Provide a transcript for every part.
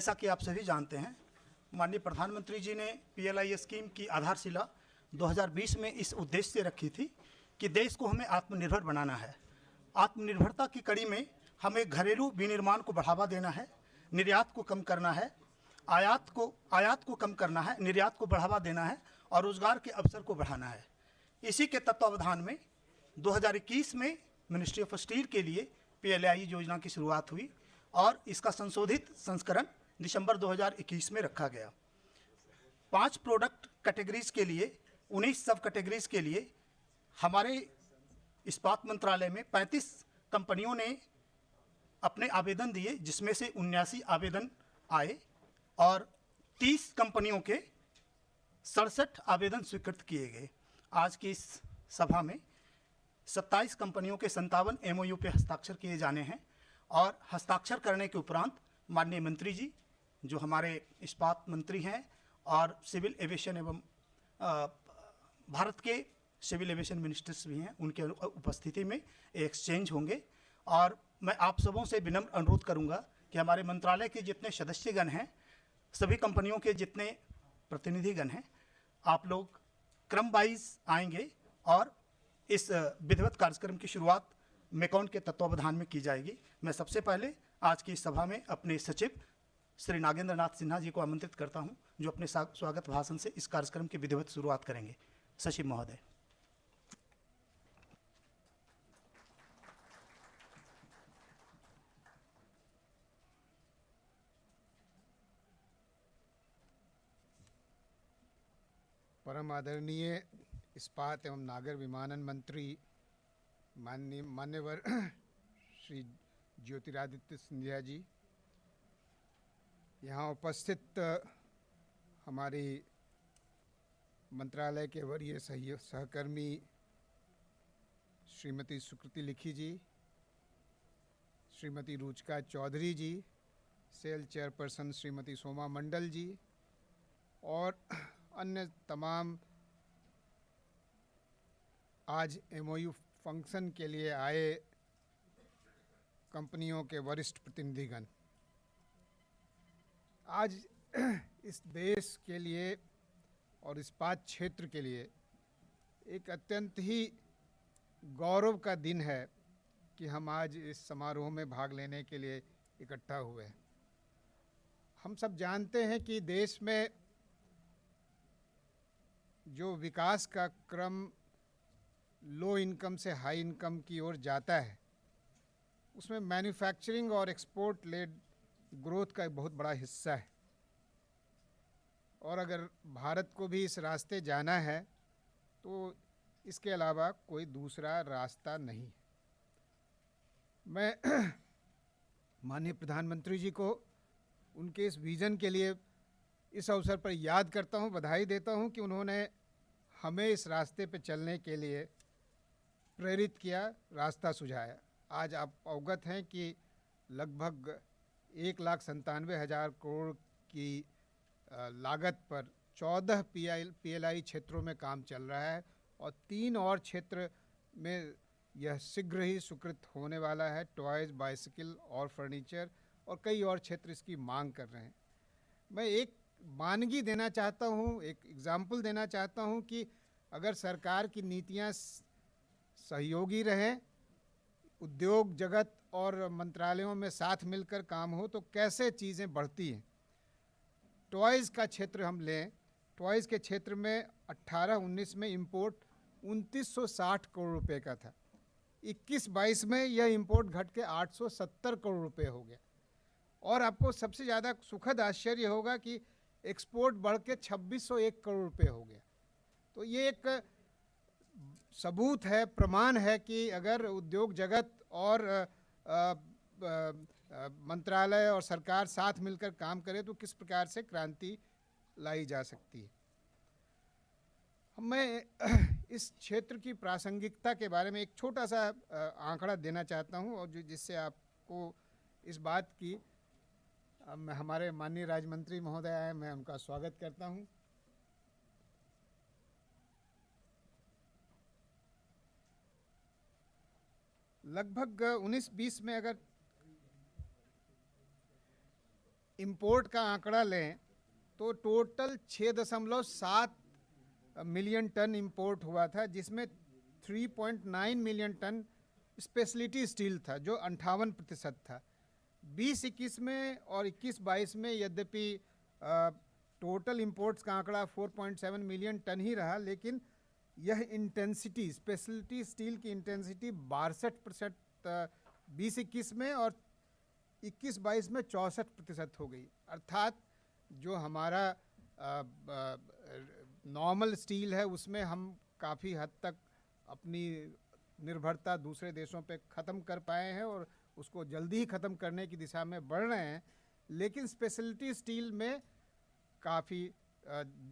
जैसा कि आप सभी जानते हैं, माननीय प्रधानमंत्री जी ने PLI स्कीम की आधारशिला 2020 में इस उद्देश्य से रखी थी कि देश को हमें आत्मनिर्भर बनाना है। आत्मनिर्भरता की कड़ी में हमें घरेलू विनिर्माण को बढ़ावा देना है, निर्यात को कम करना है, आयात को कम करना है, निर्यात को बढ़ावा देना है और रोजगार के अवसर को बढ़ाना है। इसी के तत्वावधान में 2021 में मिनिस्ट्री ऑफ स्टील के लिए PLI योजना की शुरुआत हुई और इसका संशोधित संस्करण दिसंबर 2021 में रखा गया। 5 प्रोडक्ट कैटेगरीज के लिए 19 सब कैटेगरीज के लिए हमारे इस्पात मंत्रालय में 35 कंपनियों ने अपने आवेदन दिए, जिसमें से 79 आवेदन आए और 30 कंपनियों के 67 आवेदन स्वीकृत किए गए। आज की इस सभा में 27 कंपनियों के 57 MOU पे हस्ताक्षर किए जाने हैं और हस्ताक्षर करने के उपरांत माननीय मंत्री जी, जो हमारे इस्पात मंत्री हैं और सिविल एविएशन एवं भारत के सिविल एविएशन मिनिस्टर्स भी हैं, उनके उपस्थिति में एक्सचेंज होंगे। और मैं आप सबों से विनम्र अनुरोध करूंगा कि हमारे मंत्रालय के जितने सदस्यगण हैं, सभी कंपनियों के जितने प्रतिनिधिगण हैं, आप लोग क्रम वाइज आएंगे और इस विधिवत कार्यक्रम की शुरुआत मेकॉन के तत्वावधान में की जाएगी। मैं सबसे पहले आज की इस सभा में अपने सचिव श्री नागेंद्र नाथ सिन्हा जी को आमंत्रित करता हूं, जो अपने स्वागत भाषण से इस कार्यक्रम की विधिवत शुरुआत करेंगे। सचिव महोदय। परम आदरणीय इस्पात एवं नागर विमानन मंत्री मान्यवर श्री ज्योतिरादित्य सिंधिया जी, यहाँ उपस्थित हमारी मंत्रालय के वरीय सहकर्मी श्रीमती सुकृति लिखी जी, श्रीमती रुचिका चौधरी जी, सेल चेयरपर्सन श्रीमती सोमा मंडल जी और अन्य तमाम आज MOU फंक्शन के लिए आए कंपनियों के वरिष्ठ प्रतिनिधिगण। आज इस देश के लिए और इस्पात क्षेत्र के लिए एक अत्यंत ही गौरव का दिन है कि हम आज इस समारोह में भाग लेने के लिए इकट्ठा हुए हैं। हम सब जानते हैं कि देश में जो विकास का क्रम लो इनकम से हाई इनकम की ओर जाता है, उसमें मैन्युफैक्चरिंग और एक्सपोर्ट लेड ग्रोथ का एक बहुत बड़ा हिस्सा है और अगर भारत को भी इस रास्ते जाना है तो इसके अलावा कोई दूसरा रास्ता नहीं है। मैं माननीय प्रधानमंत्री जी को उनके इस विज़न के लिए इस अवसर पर याद करता हूं, बधाई देता हूं कि उन्होंने हमें इस रास्ते पे चलने के लिए प्रेरित किया, रास्ता सुझाया। आज आप अवगत हैं कि लगभग 1,97,000 करोड़ की लागत पर 14 PLI क्षेत्रों में काम चल रहा है और 3 और क्षेत्र में यह शीघ्र ही स्वीकृत होने वाला है। टॉयज़, बाइसिकल और फर्नीचर और कई और क्षेत्र इसकी मांग कर रहे हैं। मैं एक मानगी देना चाहता हूँ, एक एग्जाम्पल देना चाहता हूँ कि अगर सरकार की नीतियाँ सहयोगी रहें, उद्योग जगत और मंत्रालयों में साथ मिलकर काम हो तो कैसे चीज़ें बढ़ती हैं। टॉयज़ का क्षेत्र हम लें, टॉयज़ के क्षेत्र में 18-19 में इंपोर्ट 2960 करोड़ रुपए का था। 21-22 में यह इंपोर्ट घट के 870 करोड़ रुपए हो गया और आपको सबसे ज़्यादा सुखद आश्चर्य होगा कि एक्सपोर्ट बढ़ के 2601 करोड़ रुपए हो गया। तो ये एक सबूत है, प्रमाण है कि अगर उद्योग जगत और मंत्रालय और सरकार साथ मिलकर काम करे तो किस प्रकार से क्रांति लाई जा सकती है। मैं इस क्षेत्र की प्रासंगिकता के बारे में एक छोटा सा आंकड़ा देना चाहता हूं और जिससे आपको इस बात की हमारे माननीय राज्य मंत्री महोदय आए, मैं उनका स्वागत करता हूं। लगभग 19-20 में अगर इंपोर्ट का आंकड़ा लें तो टोटल 6.7 मिलियन टन इंपोर्ट हुआ था, जिसमें 3.9 मिलियन टन स्पेशलिटी स्टील था, जो 58% था। 20-21 में और 21-22 में यद्यपि टोटल इंपोर्ट्स का आंकड़ा 4.7 मिलियन टन ही रहा, लेकिन यह इंटेंसिटी, स्पेशलिटी स्टील की इंटेंसिटी 62% 20-21 में और 21-22 में 64% हो गई। अर्थात जो हमारा नॉर्मल स्टील है उसमें हम काफ़ी हद तक अपनी निर्भरता दूसरे देशों पे ख़त्म कर पाए हैं और उसको जल्दी ही ख़त्म करने की दिशा में बढ़ रहे हैं। लेकिन स्पेशलिटी स्टील में काफ़ी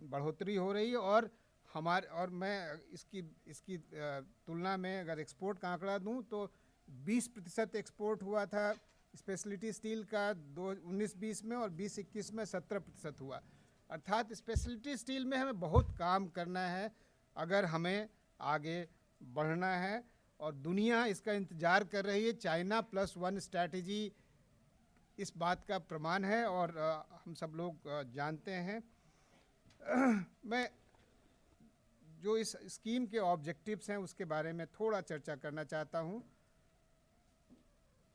बढ़ोतरी हो रही है और मैं इसकी तुलना में अगर एक्सपोर्ट का आंकड़ा दूं तो 20% एक्सपोर्ट हुआ था स्पेशलिटी स्टील का 19-20 में और 20-21 में 17% हुआ। अर्थात स्पेशलिटी स्टील में हमें बहुत काम करना है अगर हमें आगे बढ़ना है, और दुनिया इसका इंतज़ार कर रही है। चाइना +1 स्ट्रैटेजी इस बात का प्रमाण है और हम सब लोग जानते हैं। मैं जो इस स्कीम के ऑब्जेक्टिव्स हैं उसके बारे में थोड़ा चर्चा करना चाहता हूँ।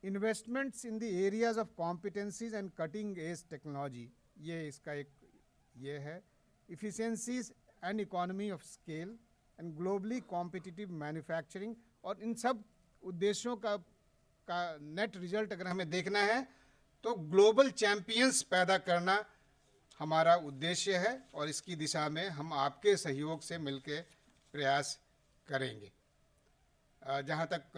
Investments in the areas of competencies and cutting edge technology, ये इसका एक ये है। Efficiencies and economy of scale and globally competitive manufacturing, और इन सब उद्देश्यों का नेट रिजल्ट अगर हमें देखना है तो ग्लोबल चैम्पियंस पैदा करना हमारा उद्देश्य है, और इसकी दिशा में हम आपके सहयोग से मिलकर प्रयास करेंगे। जहाँ तक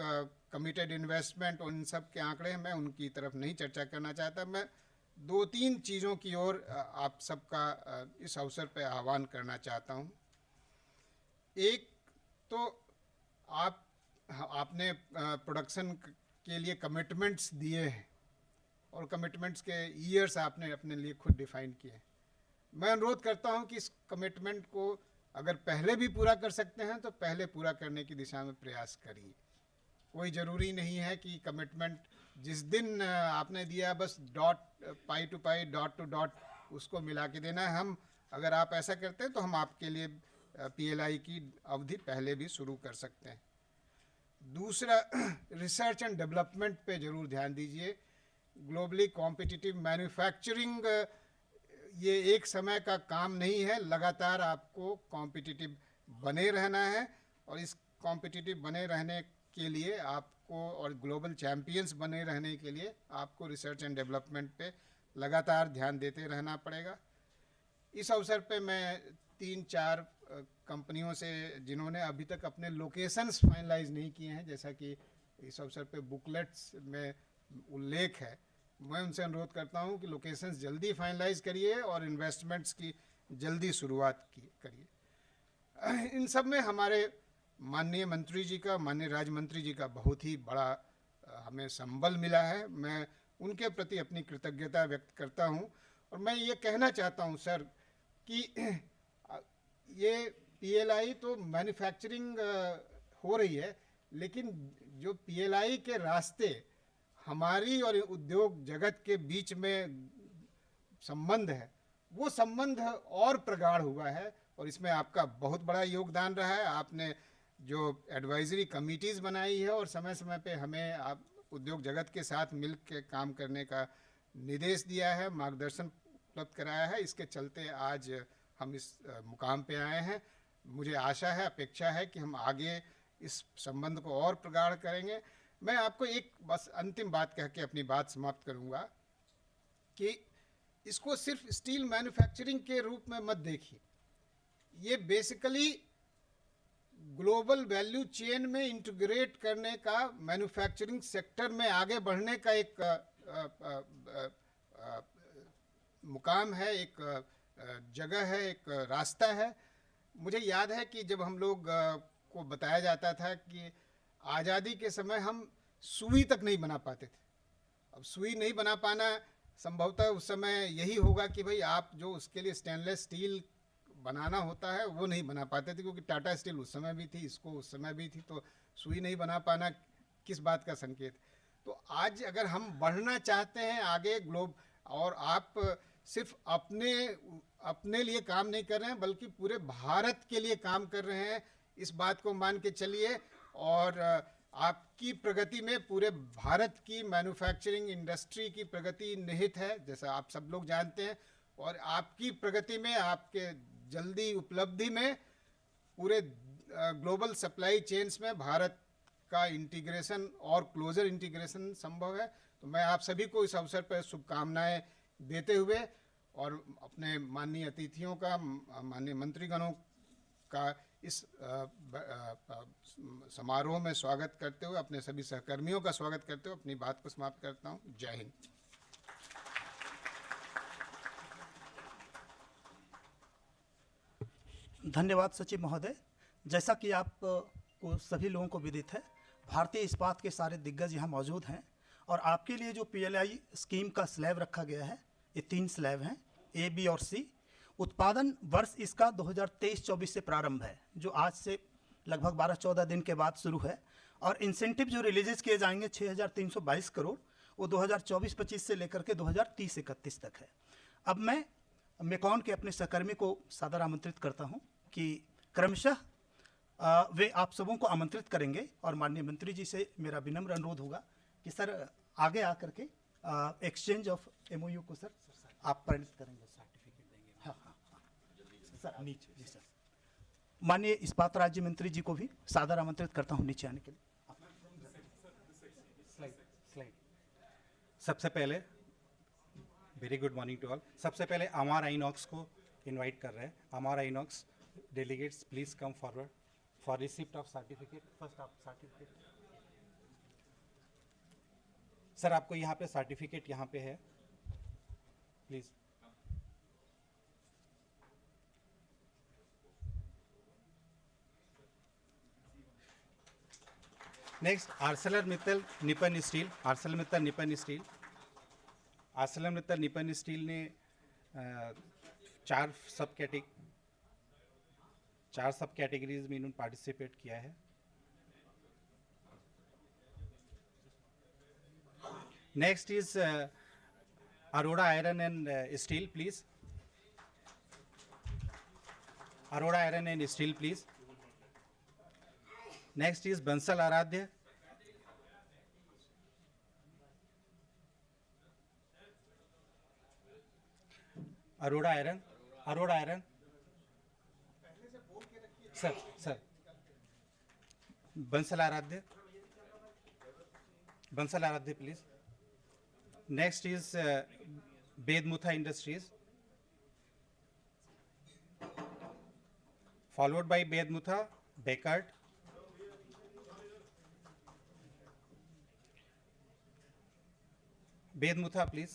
कमिटेड इन्वेस्टमेंट और इन सब के आंकड़े हैं, मैं उनकी तरफ नहीं चर्चा करना चाहता। मैं 2-3 चीज़ों की ओर आप सबका इस अवसर पर आह्वान करना चाहता हूँ। एक तो आपने प्रोडक्शन के लिए कमिटमेंट्स दिए हैं और कमिटमेंट्स के ईयर्स आपने अपने लिए खुद डिफाइन किए हैं। मैं अनुरोध करता हूं कि इस कमिटमेंट को अगर पहले भी पूरा कर सकते हैं तो पहले पूरा करने की दिशा में प्रयास करिए। कोई ज़रूरी नहीं है कि कमिटमेंट जिस दिन आपने दिया बस पाई टू पाई, डॉट टू डॉट उसको मिला के देना है। अगर आप ऐसा करते हैं तो हम आपके लिए PLI की अवधि पहले भी शुरू कर सकते हैं। दूसरा, रिसर्च एंड डेवलपमेंट पे ज़रूर ध्यान दीजिए। ग्लोबली कॉम्पिटिटिव मैन्युफैक्चरिंग ये एक समय का काम नहीं है, लगातार आपको कॉम्पिटिटिव बने रहना है, और इस कॉम्पिटिटिव बने रहने के लिए आपको और ग्लोबल चैम्पियंस बने रहने के लिए आपको रिसर्च एंड डेवलपमेंट पे लगातार ध्यान देते रहना पड़ेगा। इस अवसर पे मैं 3-4 कंपनियों से जिन्होंने अभी तक अपने लोकेशंस फाइनलाइज नहीं किए हैं, जैसा कि इस अवसर पे बुकलेट्स में उल्लेख है, मैं उनसे अनुरोध करता हूं कि लोकेशंस जल्दी फाइनलाइज करिए और इन्वेस्टमेंट्स की जल्दी शुरुआत करिए। इन सब में हमारे माननीय मंत्री जी का, माननीय राज्य मंत्री जी का बहुत ही बड़ा हमें संबल मिला है। मैं उनके प्रति अपनी कृतज्ञता व्यक्त करता हूं, और मैं ये कहना चाहता हूं सर कि ये PLI तो मैन्युफैक्चरिंग हो रही है, लेकिन जो PLI के रास्ते हमारी और उद्योग जगत के बीच में संबंध है, वो संबंध और प्रगाढ़ हुआ है, और इसमें आपका बहुत बड़ा योगदान रहा है। आपने जो एडवाइजरी कमिटीज़ बनाई है और समय समय पे हमें आप उद्योग जगत के साथ मिल के काम करने का निर्देश दिया है, मार्गदर्शन उपलब्ध कराया है, इसके चलते आज हम इस मुकाम पे आए हैं। मुझे आशा है, अपेक्षा है कि हम आगे इस संबंध को और प्रगाढ़ करेंगे। मैं आपको एक बस अंतिम बात कह के अपनी बात समाप्त करूंगा कि इसको सिर्फ स्टील मैन्युफैक्चरिंग के रूप में मत देखिए। ये बेसिकली ग्लोबल वैल्यू चेन में इंटीग्रेट करने का, मैन्युफैक्चरिंग सेक्टर में आगे बढ़ने का एक मुकाम है, एक जगह है, एक रास्ता है। मुझे याद है कि जब हम लोग को बताया जाता था कि आज़ादी के समय हम सुई तक नहीं बना पाते थे। अब सुई नहीं बना पाना संभवतः उस समय यही होगा कि भाई आप जो उसके लिए स्टेनलेस स्टील बनाना होता है वो नहीं बना पाते थे, क्योंकि टाटा स्टील उस समय भी थी, इसको उस समय भी थी, तो सुई नहीं बना पाना किस बात का संकेत। तो आज अगर हम बढ़ना चाहते हैं आगे और आप सिर्फ अपने लिए काम नहीं कर रहे हैं बल्कि पूरे भारत के लिए काम कर रहे हैं, इस बात को मान के चलिए। और आपकी प्रगति में पूरे भारत की मैन्युफैक्चरिंग इंडस्ट्री की प्रगति निहित है, जैसा आप सब लोग जानते हैं। और आपकी प्रगति में, आपके जल्दी उपलब्धि में पूरे ग्लोबल सप्लाई चेन्स में भारत का इंटीग्रेशन और क्लोजर इंटीग्रेशन संभव है। तो मैं आप सभी को इस अवसर पर शुभकामनाएं देते हुए और अपने माननीय अतिथियों का, माननीय मंत्रीगणों का इस समारोह में स्वागत करते हुए, अपने सभी सहकर्मियों का स्वागत करते हुए अपनी बात को समाप्त करता हूं। जय हिंद। धन्यवाद सचिव महोदय। जैसा कि आप को सभी लोगों को विदित है, भारतीय इस्पात के सारे दिग्गज यहाँ मौजूद हैं और आपके लिए जो PLI स्कीम का स्लैब रखा गया है, ये 3 स्लैब हैं, A, B और C। उत्पादन वर्ष इसका 2023-24 से प्रारंभ है, जो आज से लगभग 12-14 दिन के बाद शुरू है। और इंसेंटिव जो रिलीजेस किए जाएंगे 6,322 करोड़, वो 2024-25 से लेकर के 2030-31 तक है। अब मैं मेकॉन के अपने सहकर्मी को सादर आमंत्रित करता हूँ कि क्रमशः वे आप सबों को आमंत्रित करेंगे और माननीय मंत्री जी से मेरा विनम्र अनुरोध होगा कि सर आगे आकर के एक्सचेंज ऑफ MOU को सर आप परिणित करेंगे, सर्टिफिकेट देंगे। हाँ हाँ हाँ सर, नीचे जी सर। माननीय इस्पात राज्य मंत्री जी को भी सादर आमंत्रित करता हूँ नीचे आने के लिए। स्लाइड। सबसे पहले very good morning to all. सबसे पहले अमार आइनॉक्स को इनवाइट कर रहे हैं। Amar Inox delegates please come forward for receipt of certificate. First of certificate sir, आपको यहाँ पे सर्टिफिकेट यहाँ पे है, please. Next ArcelorMittal Nippon steel. ArcelorMittal Nippon steel ने 4 सब कैटेगरीज में इन्होंने पार्टिसिपेट किया है। Next is Arora iron and steel, please. Arora iron and steel, please. Next is Bansal Aaradhya. Arora iron sir Bansal Aaradhya please. Next is Bedmutha industries, followed by Bedmutha Bekaert, Bedmutha please,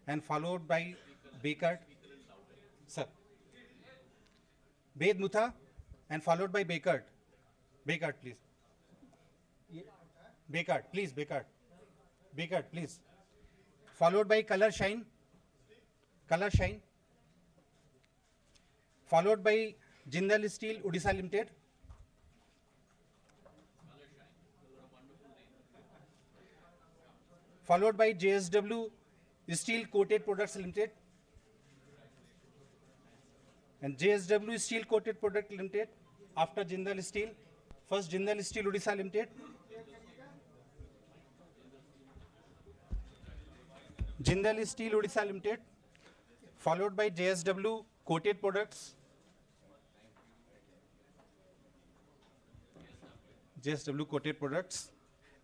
and followed by Bekert, sir. Bedmutha and followed by Bekert. Bekert, please. Bekert, please. Bekert, please. Followed by Color Shine. Followed by Jindal Steel Odisha Limited. Followed by JSW Steel Coated Products Limited and JSW Steel Coated Product Limited. After Jindal Steel, first Jindal Steel Odisha Limited, followed by JSW Coated Products,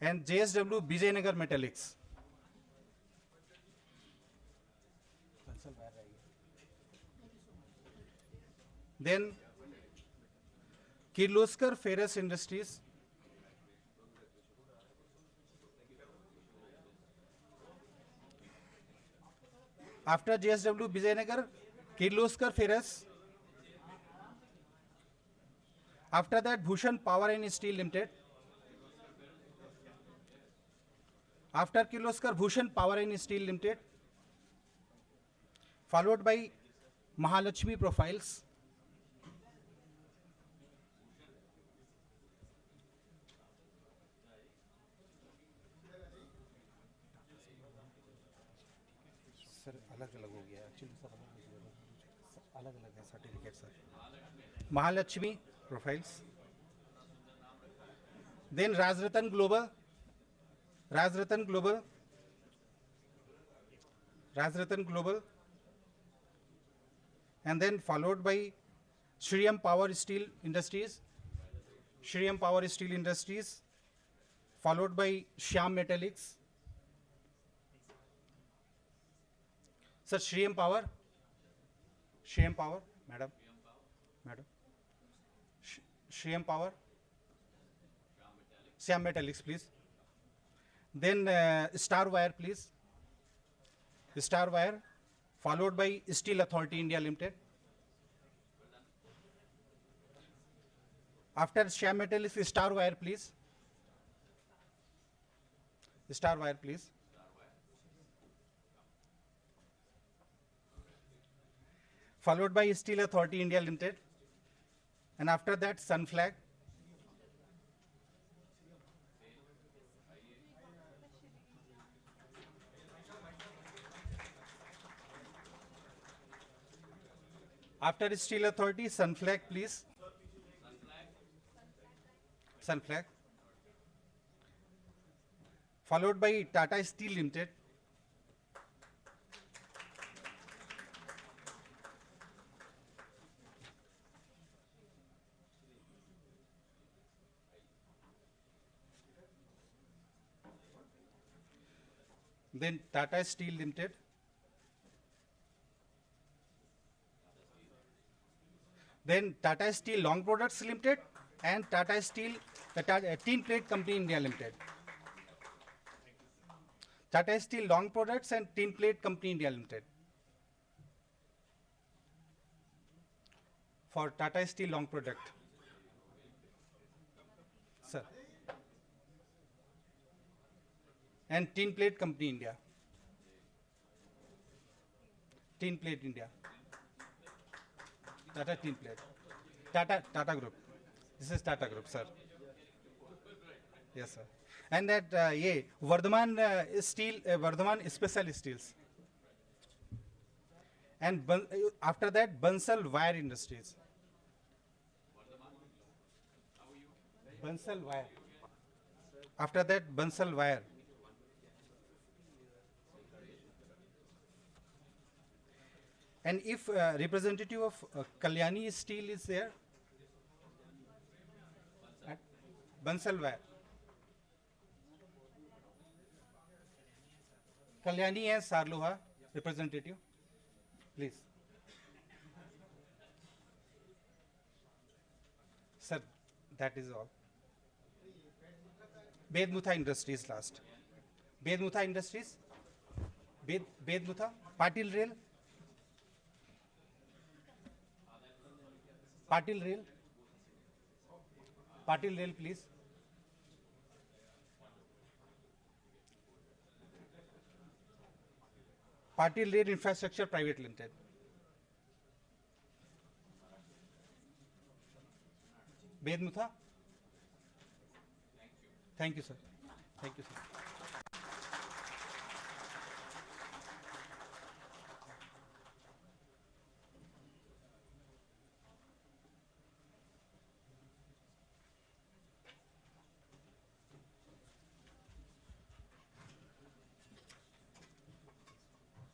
and JSW Vijayanagar Metallics. Then Kirloskar Ferrous Industries, after JSW Vijayanagar, Kirloskar Ferrous, after that Bhushan Power and Steel Limited, after Kirloskar Bhushan Power and Steel Limited, followed by Mahalakshmi Profiles, अलग अलग हो गया actually sir, अलग अलग है certificate sir. Mahalakshmi profiles, then Rajratan global, Rajratan global, Rajratan global, and then followed by Shriyam Power Steel Industries, Shriyam Power Steel Industries, followed by Shyam Metallics. Sir, Shriyam Power, Shriyam Power, madam, madam, Shriyam Power, Shyam Metallics, please. Then Star Wire, please. Star Wire, followed by Steel Authority India Limited. After Shyam Metallics, Star Wire, please. Star Wire, please. Followed by Steel Authority India Limited. And after that, Sunflag. After Steel Authority, Sunflag, please. Sunflag. Followed by Tata Steel Limited. Then Tata Steel Limited. Then Tata Steel Long Products Limited and Tata Steel Tin Plate Company India Limited. Tata Steel Long Products and Tin Plate Company India Limited. For Tata Steel Long Product. Sir. And Tin Plate Company India. Tin Plate India. Tata Tin Plate. Tata Group. This is Tata Group, sir. Yes, sir. And that Vardhaman Steel, Vardhaman Specialty Steels. And after that, Bansal Wire Industries. Bansal Wire. After that, Bansal Wire. And if representative of Kalyani Steel is there, at Bansal Wire. Kalyani and Sarloha representative, please. Sir, that is all. Bedmutha Industries last. Bedmutha Industries. Bedmutha. Patil Rail. Patil Rail. Patil Rail, please. Patil Rail Infrastructure Private Limited. Bedmutha. Thank you, sir. Thank you, sir.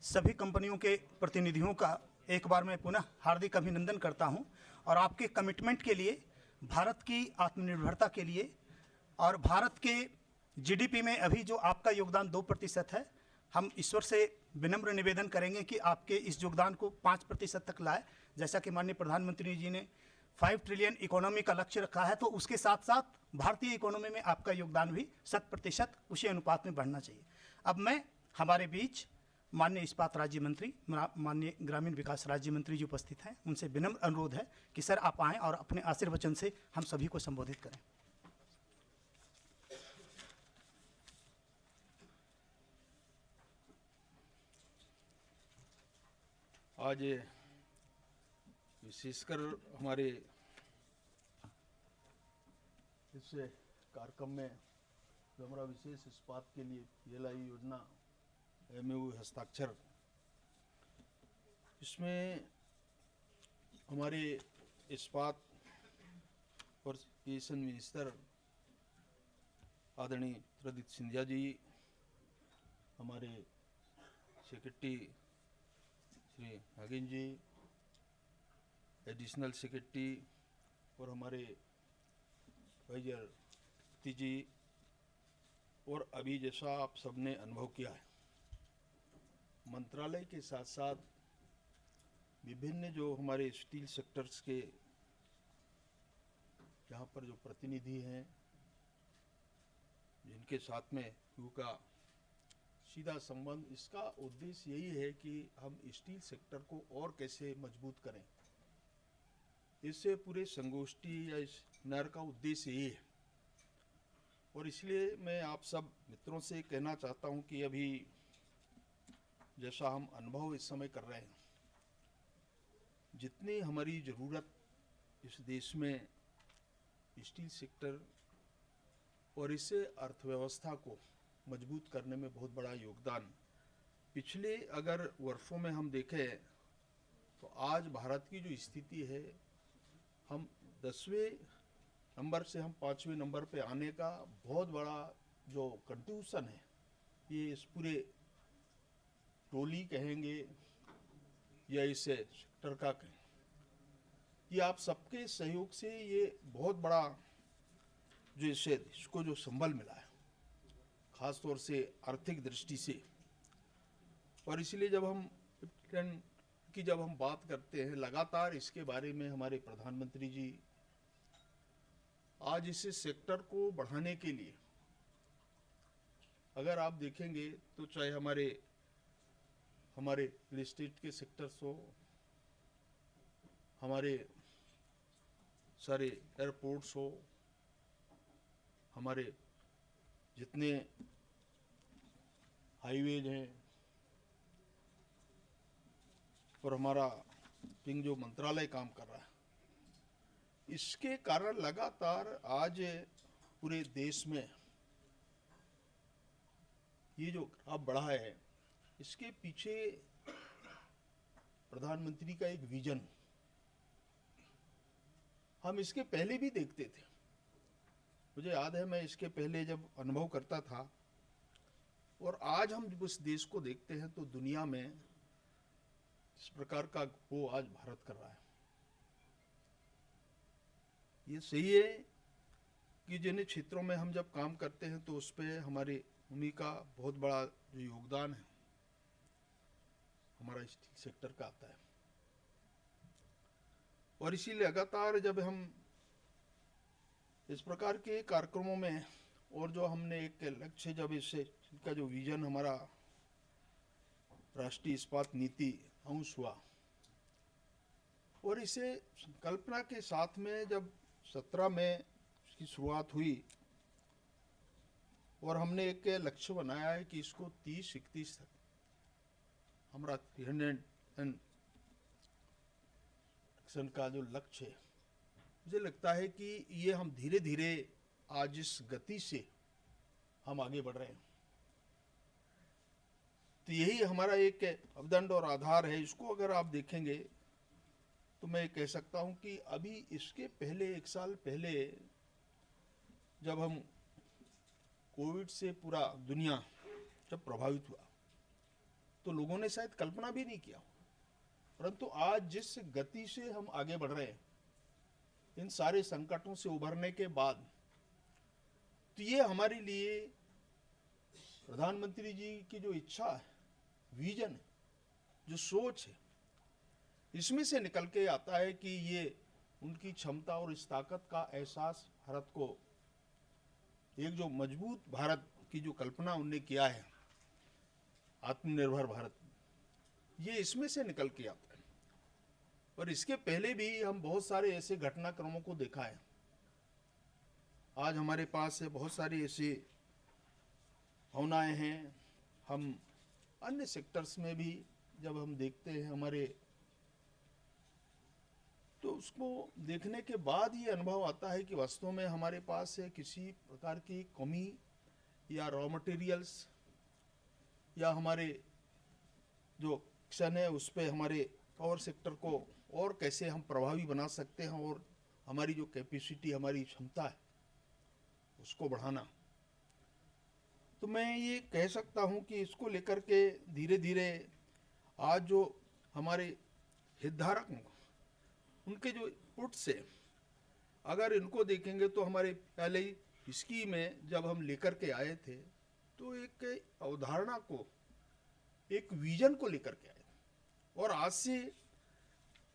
सभी कंपनियों के प्रतिनिधियों का एक बार मैं पुनः हार्दिक अभिनंदन करता हूं और आपके कमिटमेंट के लिए, भारत की आत्मनिर्भरता के लिए और भारत के जीडीपी में अभी जो आपका योगदान 2% है, हम ईश्वर से विनम्र निवेदन करेंगे कि आपके इस योगदान को 5% तक लाए। जैसा कि माननीय प्रधानमंत्री जी ने 5 ट्रिलियन इकोनॉमी का लक्ष्य रखा है, तो उसके साथ साथ भारतीय इकोनॉमी में आपका योगदान भी 100% उसी अनुपात में बढ़ना चाहिए। अब मैं हमारे बीच माननीय इस्पात राज्य मंत्री, माननीय ग्रामीण विकास राज्य मंत्री जी उपस्थित हैं, उनसे विनम्र अनुरोध है कि सर आप आएँ और अपने आशीर्वचन से हम सभी को संबोधित करें। आज विशेषकर हमारे इस कार्यक्रम में जो हमारा विशेष इस्पात के लिए PLI योजना MoU हस्ताक्षर इसमें हमारे इस्पात और एविएशन मिनिस्टर आदरणीय प्रदीप सिंधिया जी, हमारे सेक्रेटरी श्री नागिन जी, एडिशनल सेक्रेटरी और हमारे वाइजर जी, और अभी जैसा आप सबने अनुभव किया है, मंत्रालय के साथ साथ विभिन्न जो हमारे स्टील सेक्टर्स के यहाँ पर जो प्रतिनिधि हैं, जिनके साथ में यू का सीधा संबंध, इसका उद्देश्य यही है कि हम स्टील सेक्टर को और कैसे मजबूत करें। इससे पूरे संगोष्ठी या इस नर का उद्देश्य यही है। और इसलिए मैं आप सब मित्रों से कहना चाहता हूं कि अभी जैसा हम अनुभव इस समय कर रहे हैं, जितनी हमारी ज़रूरत इस देश में स्टील सेक्टर और इससे अर्थव्यवस्था को मजबूत करने में बहुत बड़ा योगदान पिछले अगर वर्षों में हम देखें तो आज भारत की जो स्थिति है, हम 10वें नंबर से हम 5वें नंबर पे आने का बहुत बड़ा जो कंट्रीब्यूशन है, ये इस पूरे टोली कहेंगे या इस सेक्टर का कहें, ये आप सबके सहयोग से ये बहुत बड़ा जो इसको जो संबल मिला है, खास तौर से आर्थिक दृष्टि से। और इसलिए जब हम जब हम बात करते हैं, लगातार इसके बारे में हमारे प्रधानमंत्री जी आज इस सेक्टर को बढ़ाने के लिए, अगर आप देखेंगे तो चाहे हमारे रियल एस्टेट के सेक्टर्स हो, हमारे सारे एयरपोर्ट्स हो, हमारे जितने हाईवेज हैं, और हमारा पिंग जो मंत्रालय काम कर रहा है, इसके कारण लगातार आज पूरे देश में ये जो अब बढ़ा है, इसके पीछे प्रधानमंत्री का एक विजन, हम इसके पहले भी देखते थे। मुझे याद है, मैं इसके पहले जब अनुभव करता था, और आज हम जब उस देश को देखते हैं तो दुनिया में इस प्रकार का वो आज भारत कर रहा है। ये सही है कि जिन क्षेत्रों में हम जब काम करते हैं तो उस पर हमारे उन्हीं का बहुत बड़ा जो योगदान है हमारा स्टील सेक्टर का आता है। और इसीलिए लगातार जब हम इस प्रकार के कार्यक्रमों में, और जो हमने एक लक्ष्य, जब इससे इसका जो विजन हमारा राष्ट्रीय इस्पात नीति अंश हुआ, और इसे कल्पना के साथ में जब 17 में इसकी शुरुआत हुई, और हमने एक लक्ष्य बनाया है कि इसको 30-31 तक हमारा 300 का जो लक्ष्य है, मुझे लगता है कि ये हम धीरे धीरे आज इस गति से हम आगे बढ़ रहे हैं। तो यही हमारा एक अपदंड और आधार है। इसको अगर आप देखेंगे तो मैं कह सकता हूं कि अभी इसके पहले 1 साल पहले जब हम कोविड से पूरा दुनिया जब प्रभावित हुआ तो लोगों ने शायद कल्पना भी नहीं किया, परंतु आज जिस गति से हम आगे बढ़ रहे हैं इन सारे संकटों से उभरने के बाद, तो ये हमारे लिए प्रधानमंत्री जी की जो इच्छा है, विजन है, जो सोच है, इसमें से निकल के आता है कि ये उनकी क्षमता और इस ताकत का एहसास भारत को, एक जो मजबूत भारत की जो कल्पना उनने किया है, आत्मनिर्भर भारत, ये इसमें से निकल के आता है। और इसके पहले भी हम बहुत सारे ऐसे घटनाक्रमों को देखा है। आज हमारे पास बहुत सारी ऐसी भावनाएं हैं। हम अन्य सेक्टर्स में भी जब हम देखते हैं हमारे, तो उसको देखने के बाद ये अनुभव आता है कि वास्तव में हमारे पास किसी प्रकार की कमी या रॉ मटेरियल्स या हमारे जो एक्शन है उस पर हमारे पावर सेक्टर को और कैसे हम प्रभावी बना सकते हैं और हमारी जो कैपेसिटी, हमारी क्षमता है उसको बढ़ाना। तो मैं ये कह सकता हूँ कि इसको लेकर के धीरे धीरे आज जो हमारे हितधारक हैं उनके जो इनपुट से अगर इनको देखेंगे तो हमारे पहले ही स्कीम में जब हम लेकर के आए थे तो एक अवधारणा को, एक विजन को लेकर के आए, और आज से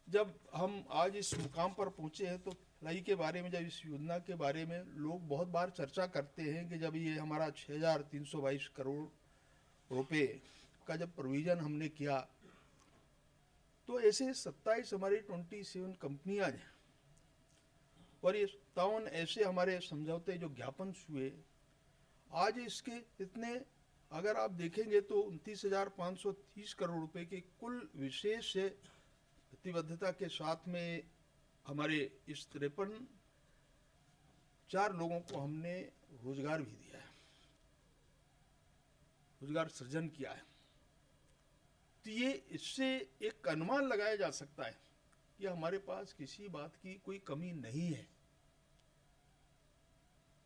जब हम आज इस मुकाम पर पहुंचे हैं तो PLI के बारे में, जब इस योजना के बारे में लोग बहुत बार चर्चा करते हैं कि जब ये हमारा 6,322 करोड़ रुपए का जब प्रोविज़न हमने किया तो ऐसे 27 हमारी 27 कंपनियां हैं और ये 57 ऐसे हमारे समझौते जो ज्ञापन हुए। आज इसके इतने अगर आप देखेंगे तो 29,530 करोड़ रुपए के कुल विशेष प्रतिबद्धता के साथ में हमारे इस 4 लोगों को हमने रोजगार भी दिया है, रोजगार सृजन किया है। तो ये इससे एक अनुमान लगाया जा सकता है कि हमारे पास किसी बात की कोई कमी नहीं है,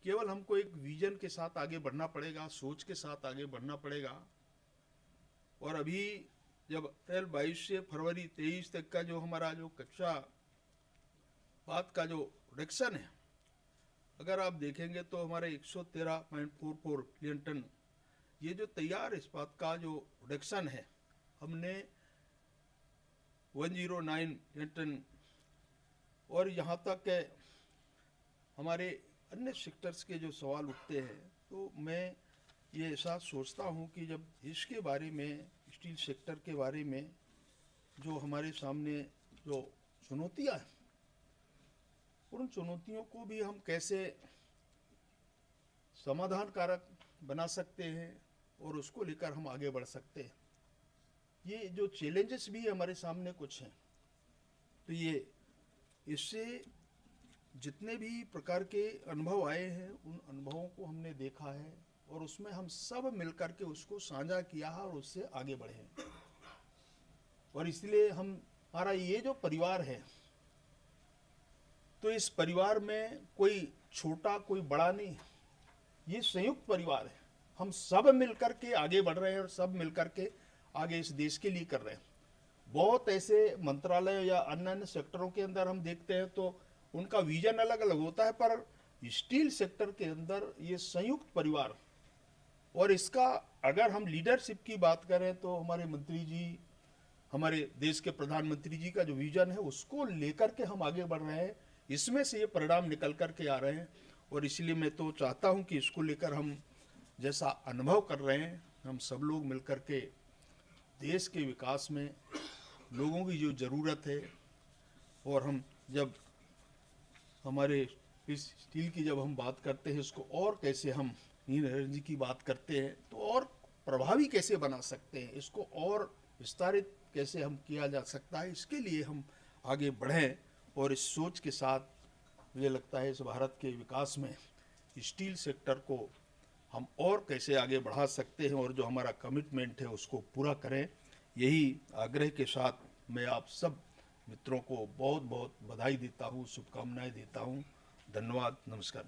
केवल हमको एक विजन के साथ आगे बढ़ना पड़ेगा, सोच के साथ आगे बढ़ना पड़ेगा। और अभी जब अप्रैल 22 से फरवरी 23 तक का जो हमारा जो कच्चा बात का जो प्रोडक्शन है, अगर आप देखेंगे तो हमारे 113.44 मिलियन टन ये जो तैयार इस्पात का जो प्रोडक्शन है हमने 109 मिलियन टन, और यहाँ तक के हमारे अन्य सेक्टर्स के जो सवाल उठते हैं तो मैं ये ऐसा सोचता हूँ कि जब इसके बारे में, स्टील सेक्टर के बारे में जो हमारे सामने जो चुनौतियाँ हैं, उन चुनौतियों को भी हम कैसे समाधान कारक बना सकते हैं और उसको लेकर हम आगे बढ़ सकते हैं। ये जो चैलेंजेस भी हमारे सामने कुछ हैं, तो ये इससे जितने भी प्रकार के अनुभव आए हैं उन अनुभवों को हमने देखा है और उसमें हम सब मिलकर के उसको साझा किया है और उससे आगे बढ़े हैं। और इसलिए हमारा ये जो परिवार है, तो इस परिवार में कोई छोटा कोई बड़ा नहीं है, ये संयुक्त परिवार है। हम सब मिलकर के आगे बढ़ रहे हैं और सब मिलकर के आगे इस देश के लिए कर रहे हैं। बहुत ऐसे मंत्रालय या अन्य अन्य सेक्टरों के अंदर हम देखते हैं तो उनका विजन अलग अलग होता है, पर स्टील सेक्टर के अंदर ये संयुक्त परिवार, और इसका अगर हम लीडरशिप की बात करें तो हमारे मंत्री जी, हमारे देश के प्रधानमंत्री जी का जो विजन है उसको लेकर के हम आगे बढ़ रहे हैं। इसमें से ये परिणाम निकल कर के आ रहे हैं और इसलिए मैं तो चाहता हूं कि इसको लेकर हम जैसा अनुभव कर रहे हैं, हम सब लोग मिलकर के देश के विकास में लोगों की जो ज़रूरत है, और हम जब हमारे इस स्टील की जब हम बात करते हैं, इसको और कैसे हम न्यू एनर्जी की बात करते हैं तो और प्रभावी कैसे बना सकते हैं, इसको और विस्तारित कैसे हम किया जा सकता है, इसके लिए हम आगे बढ़ें। और इस सोच के साथ मुझे लगता है इस भारत के विकास में स्टील सेक्टर को हम और कैसे आगे बढ़ा सकते हैं और जो हमारा कमिटमेंट है उसको पूरा करें। यही आग्रह के साथ मैं आप सब मित्रों को बहुत बहुत बधाई देता हूँ, शुभकामनाएं देता हूँ। धन्यवाद, नमस्कार।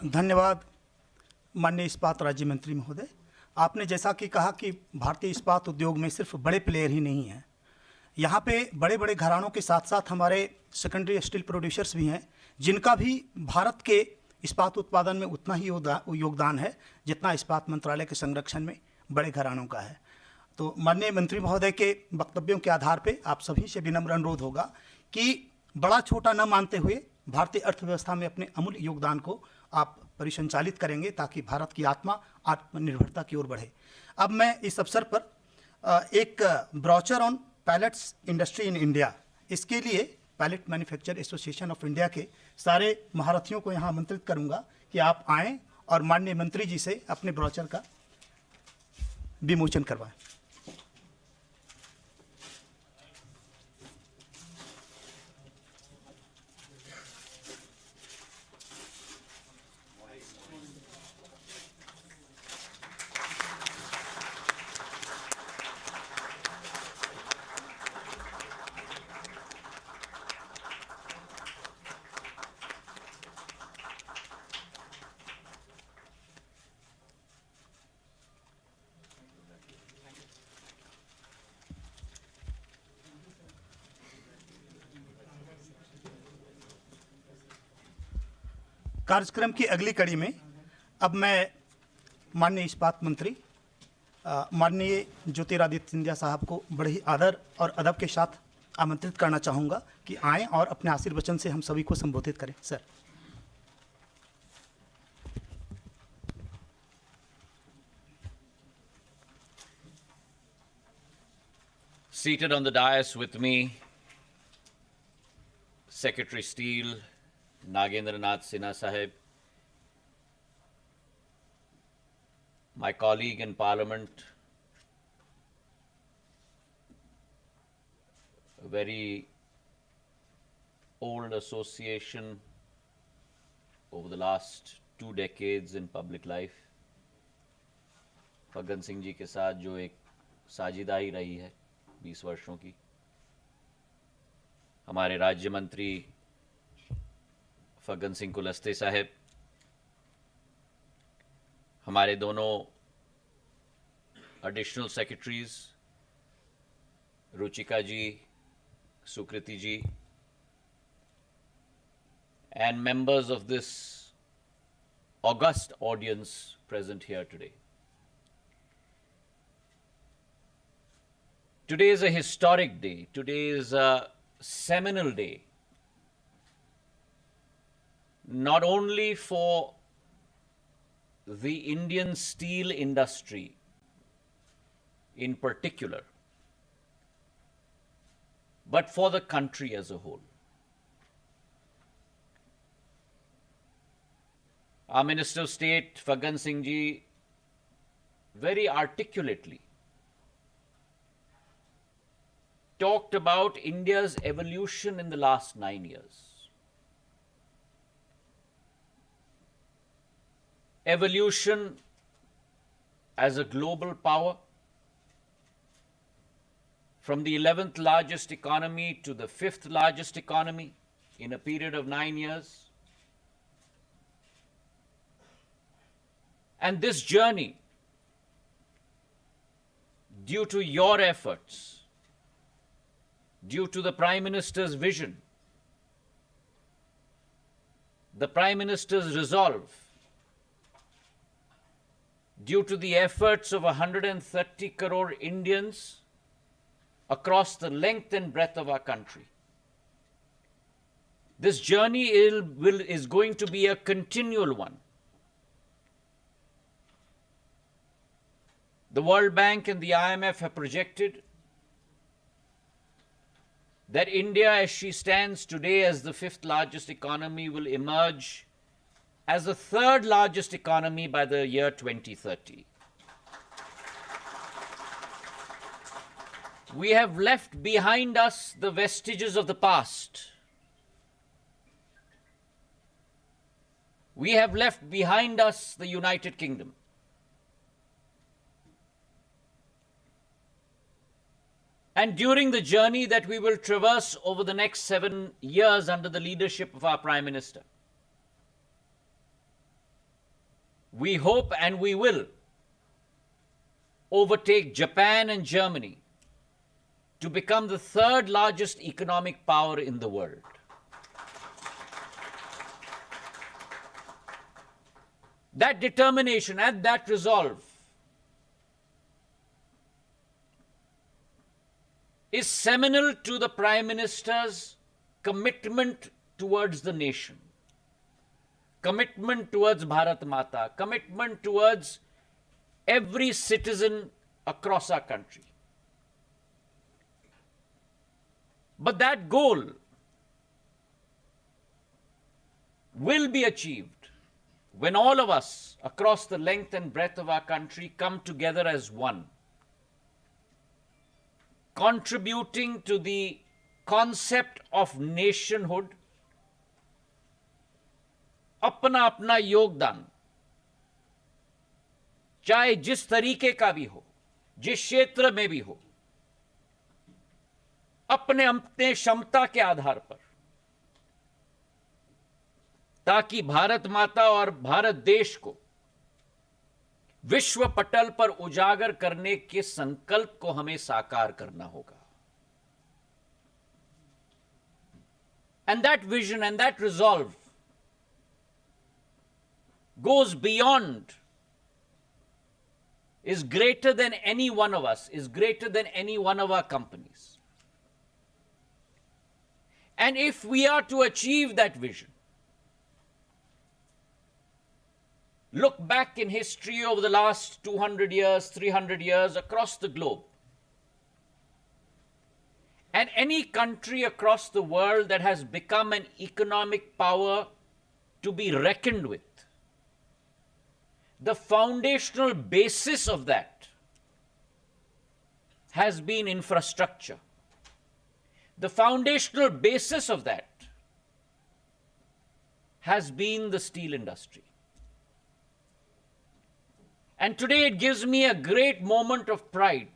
धन्यवाद माननीय इस्पात राज्य मंत्री महोदय। आपने जैसा कि कहा कि भारतीय इस्पात उद्योग में सिर्फ बड़े प्लेयर ही नहीं हैं, यहाँ पे बड़े बड़े घरानों के साथ साथ हमारे सेकेंडरी स्टील प्रोड्यूसर्स भी हैं, जिनका भी भारत के इस्पात उत्पादन में उतना ही योगदान है जितना इस्पात मंत्रालय के संरक्षण में बड़े घरानों का है। तो माननीय मंत्री महोदय के वक्तव्यों के आधार पे आप सभी से विनम्र अनुरोध होगा कि बड़ा छोटा न मानते हुए भारतीय अर्थव्यवस्था में अपने अमूल्य योगदान को आप परिसंचालित करेंगे ताकि भारत की आत्मा आत्मनिर्भरता की ओर बढ़े। अब मैं इस अवसर पर एक brochure on pallets industry in India, इसके लिए pallet manufacture association of India के सारे महारथियों को यहाँ आमंत्रित करूँगा कि आप आएँ और माननीय मंत्री जी से अपने ब्रोचर का विमोचन करवाएं। कार्यक्रम की अगली कड़ी में अब मैं माननीय इस्पात मंत्री माननीय ज्योतिरादित्य सिंधिया साहब को बड़े ही आदर और अदब के साथ आमंत्रित करना चाहूँगा कि आएँ और अपने आशीर्वचन से हम सभी को संबोधित करें। Sir. Seated on the dais with me, Secretary Steel Nagendranath Sinha Sahib, my colleague in Parliament, a very old association over the last 2 decades in public life, Faggan Singh ji के साथ जो एक साझेदारी रही है 20 वर्षों की, हमारे राज्य मंत्री फग्गन सिंह कुलस्ते साहब, हमारे दोनों additional secretaries Ruchika ji, Sukriti ji, and members of this august audience present here today. Today is a historic day. Today is a seminal day, not only for the Indian steel industry in particular, but for the country as a whole. Our Minister of State, Faggan Singh ji, very articulately talked about India's evolution in the last 9 years. Evolution as a global power, from the 11th largest economy to the 5th largest economy in a period of 9 years. And this journey, due to your efforts, due to the Prime Minister's vision, the Prime Minister's resolve, due to the efforts of 130 crore Indians across the length and breadth of our country. This journey is going to be a continual one. The World Bank and the IMF have projected that India, as she stands today as the 5th largest economy, will emerge as the 3rd largest economy by the year 2030. We have left behind us the vestiges of the past. We have left behind us the United Kingdom. And during the journey that we will traverse over the next 7 years under the leadership of our Prime Minister, we hope and we will overtake Japan and Germany to become the 3rd largest economic power in the world. That determination and that resolve is seminal to the Prime Minister's commitment towards the nation, commitment towards Bharat Mata, commitment towards every citizen across our country. But that goal will be achieved when all of us across the length and breadth of our country come together as one, contributing to the concept of nationhood, अपना अपना योगदान, चाहे जिस तरीके का भी हो, जिस क्षेत्र में भी हो, अपने अपने क्षमता के आधार पर, ताकि भारत माता और भारत देश को विश्व पटल पर उजागर करने के संकल्प को हमें साकार करना होगा. And that vision and that resolve goes beyond, is greater than any one of us, is greater than any one of our companies. And if we are to achieve that vision, look back in history over the last 200 years, 300 years across the globe, and any country across the world that has become an economic power to be reckoned with, the foundational basis of that has been infrastructure. The foundational basis of that has been the steel industry. And today it gives me a great moment of pride,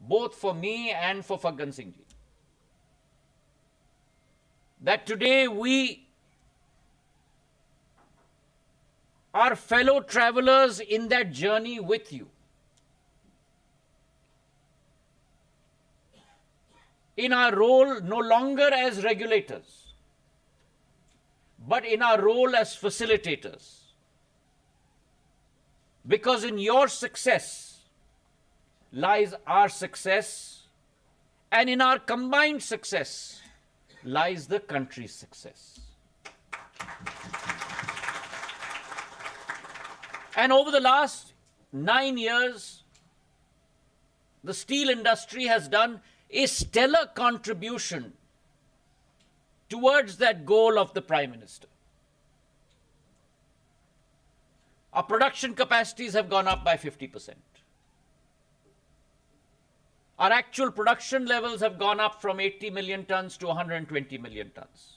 both for me and for Phaggan Singh ji, that today we are fellow travelers in that journey with you. In our role no longer as regulators, but in our role as facilitators. Because in your success lies our success, and in our combined success lies the country's success. And over the last 9 years, the steel industry has done a stellar contribution towards that goal of the Prime Minister. Our production capacities have gone up by 50%. Our actual production levels have gone up from 80 million tons to 120 million tons.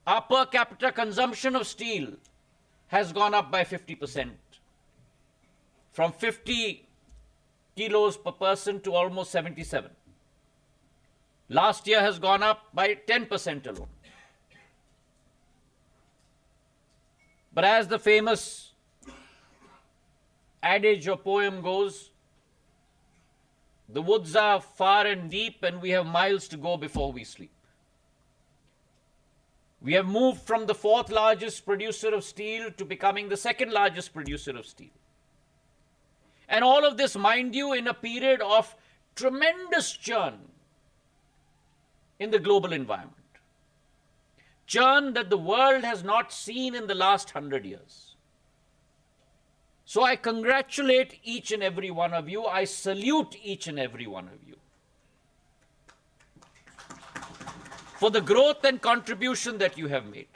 Our per capita consumption of steel has gone up by 50%, from 50 kilos per person to almost 77. Last year has gone up by 10% alone. But as the famous adage or poem goes, the woods are far and deep and we have miles to go before we sleep. We have moved from the 4th largest producer of steel to becoming the 2nd largest producer of steel. And all of this, mind you, in a period of tremendous churn in the global environment. Churn that the world has not seen in the last 100 years. So I congratulate each and every one of you. I salute each and every one of you for the growth and contribution that you have made.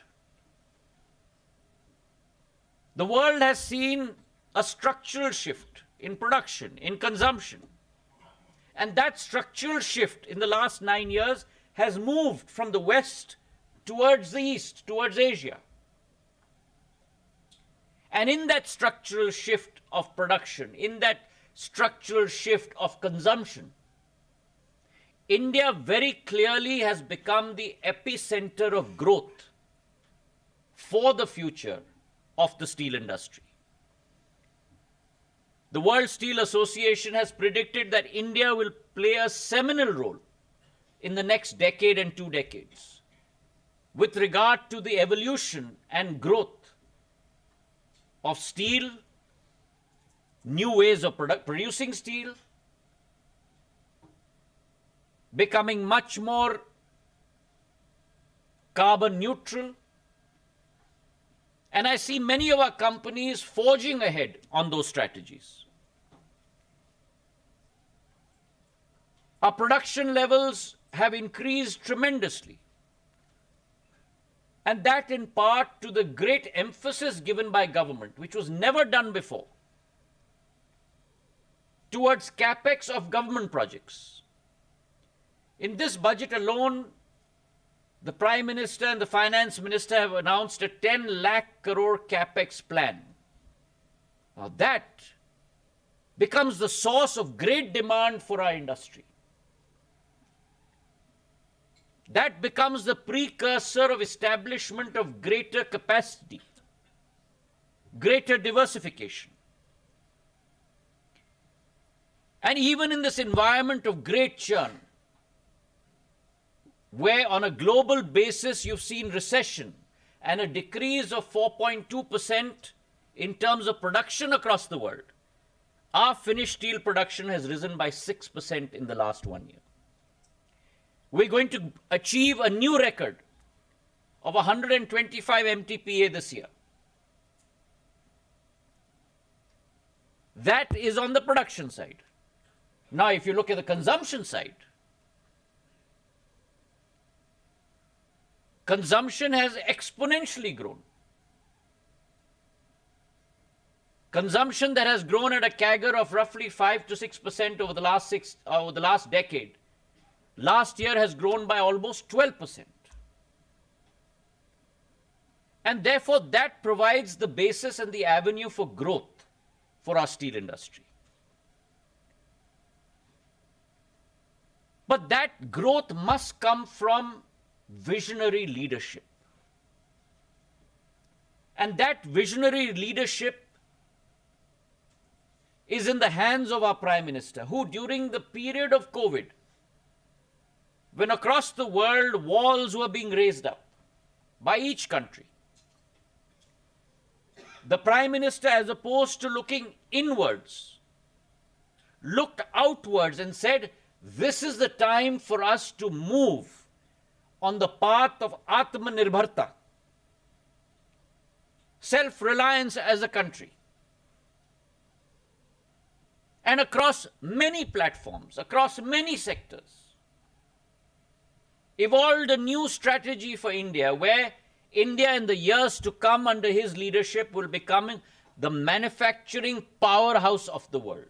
The world has seen a structural shift in production, in consumption. And that structural shift in the last 9 years has moved from the West towards the East, towards Asia. And in that structural shift of production, in that structural shift of consumption, India very clearly has become the epicenter of growth for the future of the steel industry. The World Steel Association has predicted that India will play a seminal role in the next decade and 2 decades with regard to the evolution and growth of steel, new ways of producing steel, becoming much more carbon neutral. And I see many of our companies forging ahead on those strategies. Our production levels have increased tremendously. And that in part to the great emphasis given by government, which was never done before, towards capex of government projects. In this budget alone, the Prime Minister and the Finance Minister have announced a 10 lakh crore capex plan. Now that becomes the source of great demand for our industry. That becomes the precursor of establishment of greater capacity, greater diversification. And even in this environment of great churn, where on a global basis you've seen recession and a decrease of 4.2% in terms of production across the world, our finished steel production has risen by 6% in the last 1 year. We're going to achieve a new record of 125 MTPA this year. That is on the production side. Now, if you look at the consumption side, consumption has exponentially grown. Consumption that has grown at a CAGR of roughly 5 to 6% over the last decade, last year has grown by almost 12%. And therefore, that provides the basis and the avenue for growth for our steel industry. But that growth must come from visionary leadership. And that visionary leadership is in the hands of our Prime Minister, who during the period of COVID, when across the world walls were being raised up by each country, the Prime Minister, as opposed to looking inwards, looked outwards and said, this is the time for us to move on the path of Atmanirbharta, self-reliance as a country. And across many platforms, across many sectors, evolved a new strategy for India, where India in the years to come under his leadership will become the manufacturing powerhouse of the world.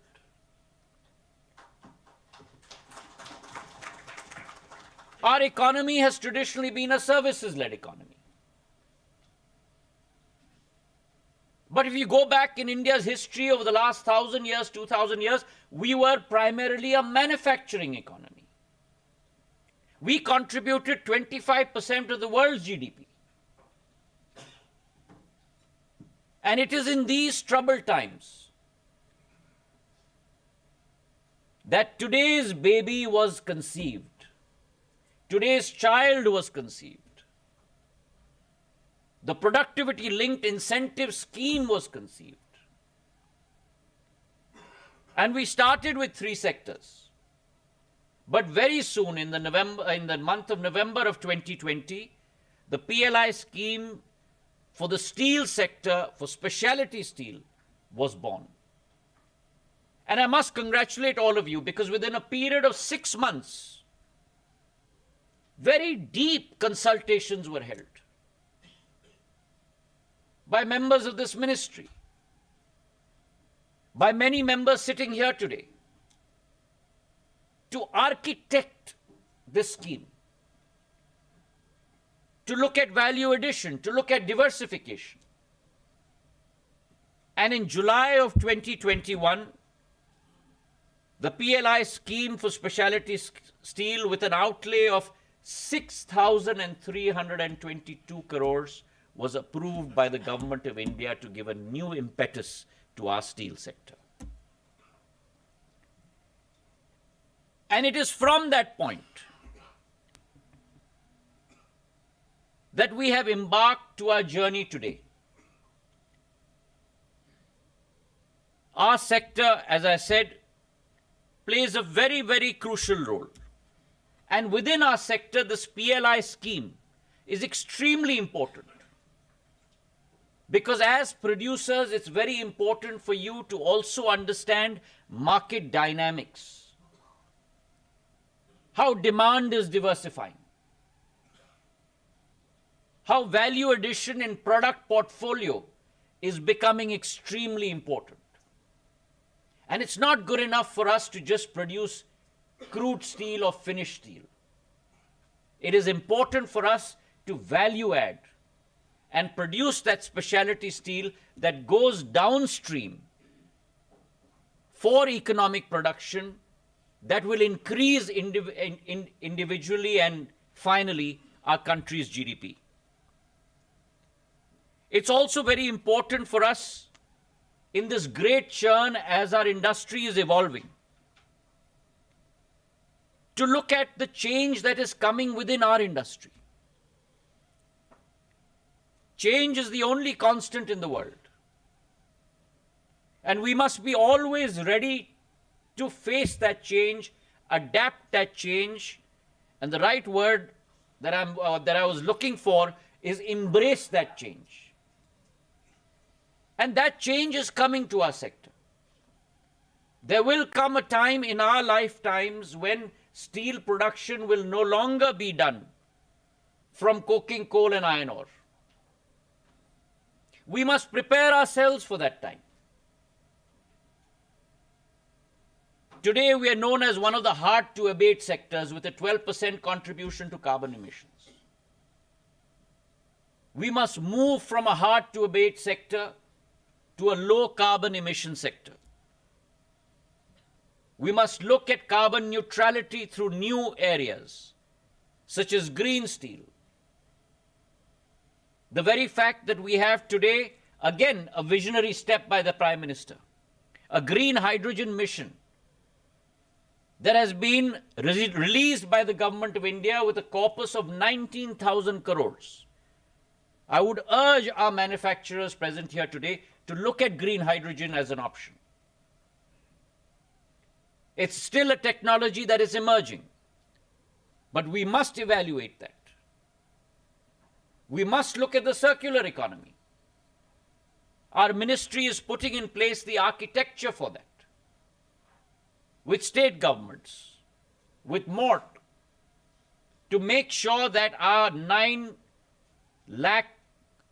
Our economy has traditionally been a services-led economy. But if you go back in India's history over the last 1,000 years, 2,000 years, we were primarily a manufacturing economy. We contributed 25% of the world's GDP. And it is in these troubled times that today's baby was conceived. Today's child was conceived. The productivity-linked incentive scheme was conceived. And we started with 3 sectors. But very soon, in the month of November of 2020, the PLI scheme for the steel sector, for specialty steel, was born. And I must congratulate all of you, because within a period of 6 months, very deep consultations were held by members of this ministry, by many members sitting here today, to architect this scheme, to look at value addition, to look at diversification. And in July of 2021, the PLI scheme for specialty steel, with an outlay of 6,322 crores, was approved by the Government of India to give a new impetus to our steel sector. And it is from that point that we have embarked to our journey today. Our sector, as I said, plays a very, very crucial role. And within our sector, this PLI scheme is extremely important. Because as producers, it's very important for you to also understand market dynamics, how demand is diversifying, how value addition in product portfolio is becoming extremely important. And it's not good enough for us to just produce crude steel or finished steel. It is important for us to value add and produce that specialty steel that goes downstream for economic production that will increase individually and finally our country's GDP. It's also very important for us in this great churn as our industry is evolving to look at the change that is coming within our industry. Change is the only constant in the world. And we must be always ready to face that change, adapt that change, and the right word that I was looking for is embrace that change. And that change is coming to our sector. There will come a time in our lifetimes when steel production will no longer be done from coking coal and iron ore. We must prepare ourselves for that time. Today, we are known as one of the hard-to-abate sectors with a 12% contribution to carbon emissions. We must move from a hard-to-abate sector to a low-carbon emission sector. We must look at carbon neutrality through new areas, such as green steel. The very fact that we have today, again, a visionary step by the Prime Minister, a green hydrogen mission that has been released by the Government of India with a corpus of 19,000 crores. I would urge our manufacturers present here today to look at green hydrogen as an option. It's still a technology that is emerging, but we must evaluate that. We must look at the circular economy. Our ministry is putting in place the architecture for that, with state governments, with MORT, to make sure that our 9 lakh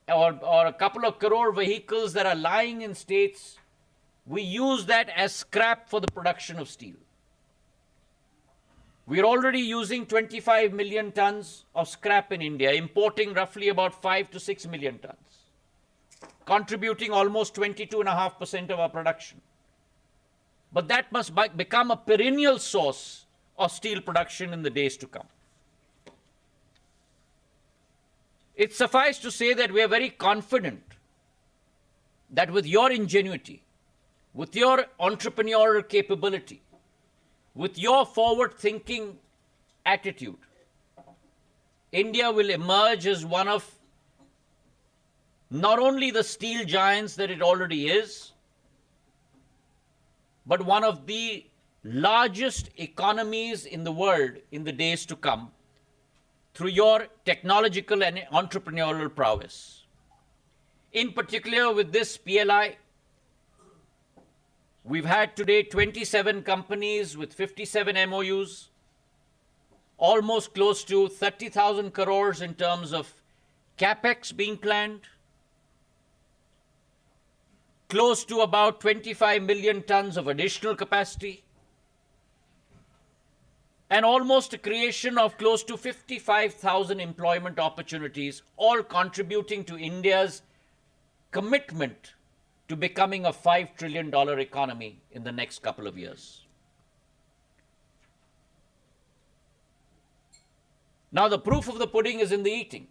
or a couple of crore vehicles that are lying in states, we use that as scrap for the production of steel. We are already using 25 million tons of scrap in India, importing roughly about 5 to 6 million tons, contributing almost 22.5% of our production. But that must become a perennial source of steel production in the days to come. It suffices to say that we are very confident that with your ingenuity, with your entrepreneurial capability, with your forward-thinking attitude, India will emerge as one of not only the steel giants that it already is, but one of the largest economies in the world in the days to come through your technological and entrepreneurial prowess. In particular, with this PLI, we've had today 27 companies with 57 MOUs, almost close to 30,000 crores in terms of capex being planned, close to about 25 million tons of additional capacity, and almost a creation of close to 55,000 employment opportunities, all contributing to India's commitment to becoming a $5 trillion economy in the next couple of years. Now, the proof of the pudding is in the eating.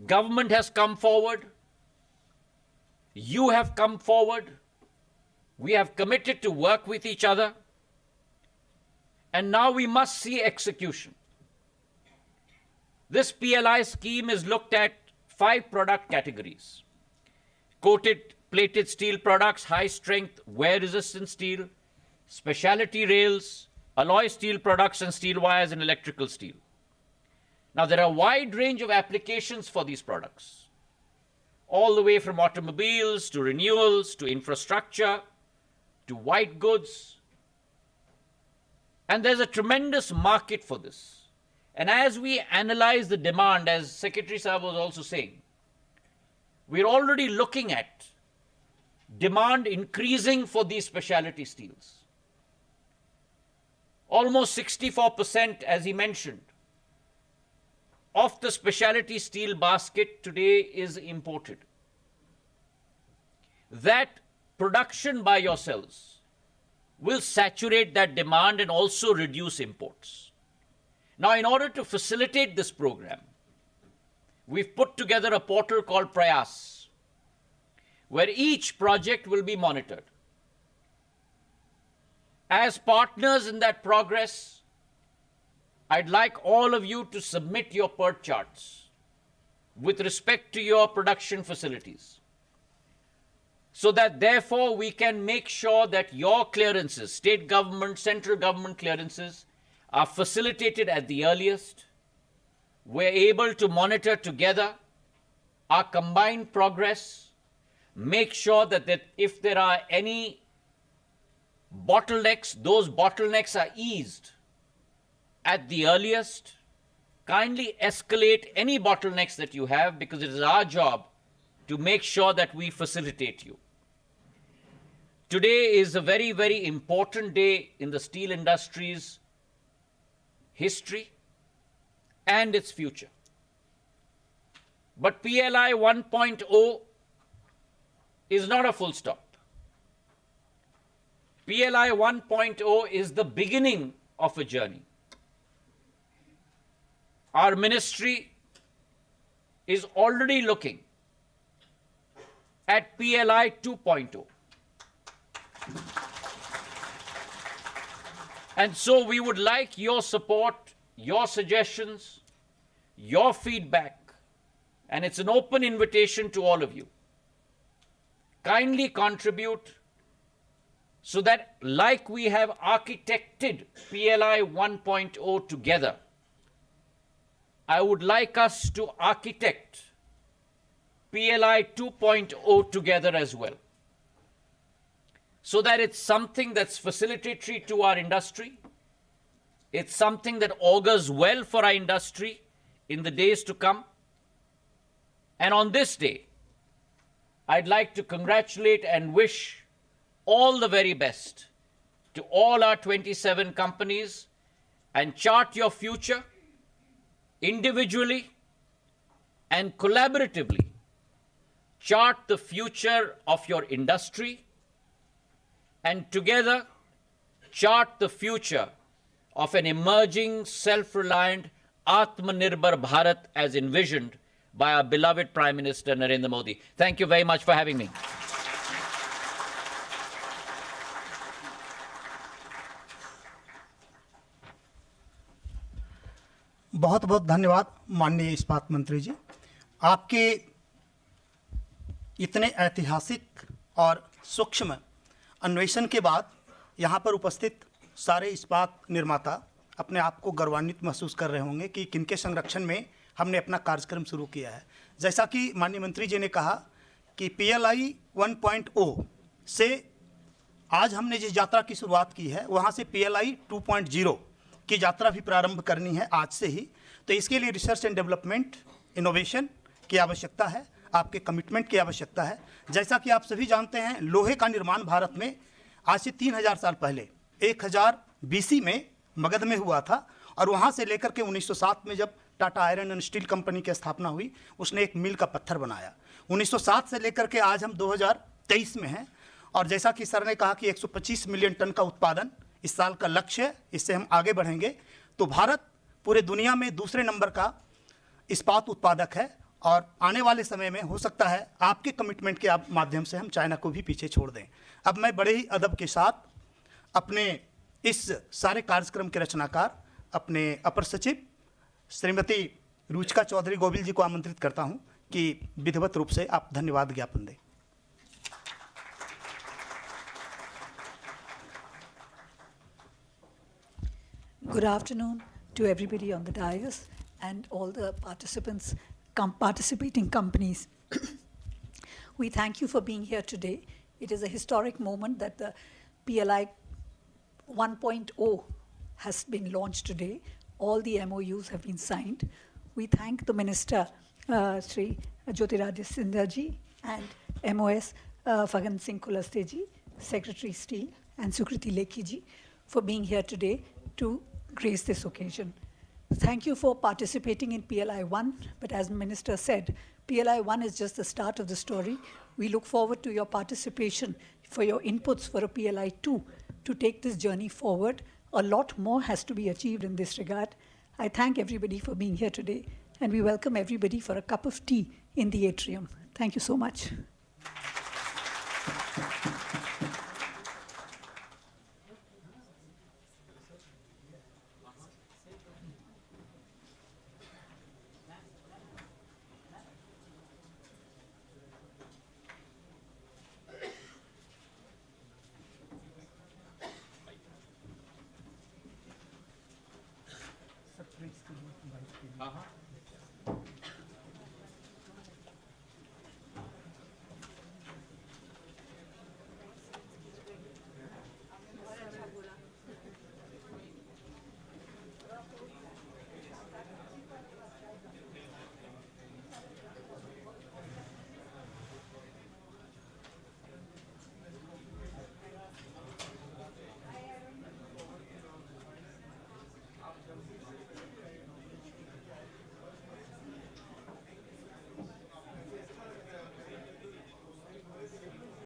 Government has come forward. You have come forward. We have committed to work with each other. And now we must see execution. This PLI scheme is looked at 5 product categories: coated plated steel products, high-strength, wear-resistant steel, specialty rails, alloy steel products, and steel wires and electrical steel. Now, there are a wide range of applications for these products, all the way from automobiles to renewals to infrastructure to white goods. And there's a tremendous market for this. And as we analyze the demand, as Secretary Saab was also saying, we're already looking at demand increasing for these specialty steels. Almost 64%, as he mentioned, of the specialty steel basket today is imported. That production by yourselves will saturate that demand and also reduce imports. Now, in order to facilitate this program, we've put together a portal called Prayas, where each project will be monitored. As partners in that progress, I'd like all of you to submit your PERT charts with respect to your production facilities, so that therefore we can make sure that your clearances, state government, central government clearances, are facilitated at the earliest. We're able to monitor together our combined progress, make sure that if there are any bottlenecks, those bottlenecks are eased at the earliest. Kindly escalate any bottlenecks that you have, because it is our job to make sure that we facilitate you. Today is a very, very important day in the steel industry's history and its future. But PLI 1.0 is not a full stop. PLI 1.0 is the beginning of a journey. Our ministry is already looking at PLI 2.0. And so we would like your support, your suggestions, your feedback, and it's an open invitation to all of you. Kindly contribute so that, like we have architected PLI 1.0 together, I would like us to architect PLI 2.0 together as well, so that it's something that's facilitatory to our industry. It's something that augurs well for our industry in the days to come. And on this day, I'd like to congratulate and wish all the very best to all our 27 companies, and chart your future individually and collaboratively. Chart the future of your industry, and together chart the future of an emerging, self-reliant, Atmanirbhar Bharat as envisioned by our beloved Prime Minister Narendra Modi. Thank you very much for having me. बहुत बहुत धन्यवाद माननीय इस्पात मंत्री जी। आपके इतने ऐतिहासिक और सूक्ष्म अन्वेषण के बाद यहाँ पर उपस्थित सारे इस्पात निर्माता अपने आप को गौरवान्वित महसूस कर रहे होंगे कि किनके संरक्षण में हमने अपना कार्यक्रम शुरू किया है। जैसा कि माननीय मंत्री जी ने कहा कि PLI 1.0 से आज हमने जिस यात्रा की शुरुआत की है, वहाँ से PLI 2.0 की यात्रा भी प्रारंभ करनी है आज से ही। तो इसके लिए रिसर्च एंड डेवलपमेंट, इनोवेशन की आवश्यकता है, आपके कमिटमेंट की आवश्यकता है। जैसा कि आप सभी जानते हैं, लोहे का निर्माण भारत में आज से 3000 साल पहले 1000 BC में मगध में हुआ था, और वहाँ से लेकर के 1907 में जब Tata iron and steel company की स्थापना हुई, उसने एक मील का पत्थर बनाया। 1907 से लेकर के आज हम 2023 में हैं, और जैसा कि सर ने कहा कि 125 मिलियन टन का उत्पादन इस साल का लक्ष्य है, इससे हम आगे बढ़ेंगे। तो भारत पूरे दुनिया में दूसरे नंबर का इस्पात उत्पादक है, और आने वाले समय में हो सकता है आपके कमिटमेंट के माध्यम से हम चाइना को भी पीछे छोड़ दें। अब मैं बड़े ही अदब के साथ अपने इस सारे कार्यक्रम के रचनाकार, अपने अपर सचिव श्रीमती रुचिका चौधरी गोविल जी को आमंत्रित करता हूं कि विधिवत रूप से आप धन्यवाद ज्ञापन दें। Good afternoon to everybody on the dais and all the participants, participating companies. We thank you for being here today. It is a historic moment that the PLI 1.0 has been launched today. All the MOUs have been signed. We thank the Minister, Sri Jyotiradiya Sindhya ji, and MOS Fagan Singh Kulaste ji, Secretary Steel, and Sukriti Lekhi ji for being here today to grace this occasion. Thank you for participating in PLI 1, but as the Minister said, PLI 1 is just the start of the story. We look forward to your participation, for your inputs for a PLI 2 to take this journey forward. A lot more has to be achieved in this regard. I thank everybody for being here today, and we welcome everybody for a cup of tea in the atrium. Thank you so much.